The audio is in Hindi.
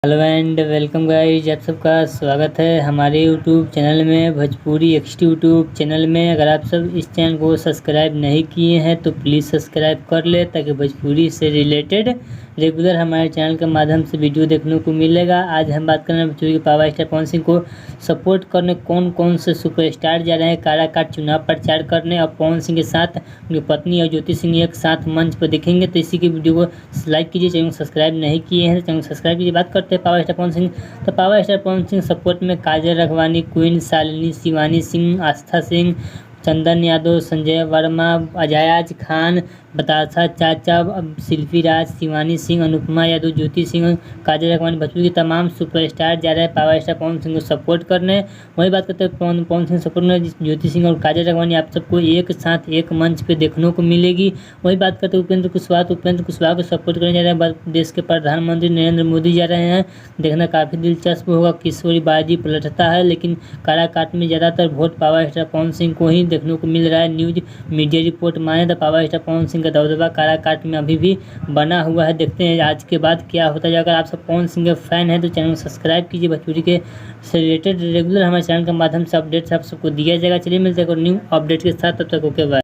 हेलो एंड वेलकम गाइस, आप सबका स्वागत है हमारे यूट्यूब चैनल में भोजपुरी एक्सटी यूट्यूब चैनल में। अगर आप सब इस चैनल को सब्सक्राइब नहीं किए हैं तो प्लीज़ सब्सक्राइब कर ले ताकि भोजपुरी से रिलेटेड रेगुलर हमारे चैनल के माध्यम से वीडियो देखने को मिलेगा। आज हम बात कर रहे हैं भोजपुरी के पावर स्टार पवन सिंह को सपोर्ट करने कौन कौन से सुपरस्टार जा रहे हैं काराकाट चुनाव प्रचार करने, और पवन सिंह के साथ उनकी पत्नी और ज्योति सिंह एक साथ मंच पर दिखेंगे। तो इसी की वीडियो को लाइक कीजिए, चैनल को सब्सक्राइब नहीं किए हैं तो चैनल को सब्सक्राइब कीजिए। बात करते हैं पावर स्टार पवन सिंह। तो power star Pawan Singh support में काजल राघवानी, क्वीन शालिनी, शिवानी सिंह, आस्था सिंह, चंदन यादव, संजय वर्मा, अजायाज खान, बतासा चाचा, शिल्पी राज, शिवानी सिंह, अनुपमा यादव, ज्योति सिंह, काजल राघवानी, भोजपुरी के तमाम सुपरस्टार जा रहे हैं पावर स्टार पवन सिंह को सपोर्ट करने। वही बात करते हैं पवन सिंह सपोर्ट में ज्योति सिंह और काजल राघवानी आप सबको एक साथ एक मंच पे देखने को मिलेगी। वही बात करते हैं उपेंद्र कुशवाहा को सपोर्ट करने जा रहे हैं देश के प्रधानमंत्री नरेंद्र मोदी जा रहे हैं। देखना काफ़ी दिलचस्प होगा, किशोरी बाजी पलटता है, लेकिन काराकाट में ज़्यादातर vote power star Pawan Singh को ही देखने को मिल रहा है। न्यूज मीडिया रिपोर्ट माने तो पावर स्टार पवन सिंह का दबदबा काराकाट में अभी भी बना हुआ है। देखते हैं आज के बाद क्या होता है। अगर आप सब पवन सिंह के फैन हैं तो चैनल को सब्सक्राइब कीजिए। भोजपुरी के से रिलेटेड रेगुलर हमारे चैनल के माध्यम से अपडेट्स आप सबको दिया जाएगा। चलिए मिलते हैं न्यू अपडेट के साथ, तब तक ओके बाय।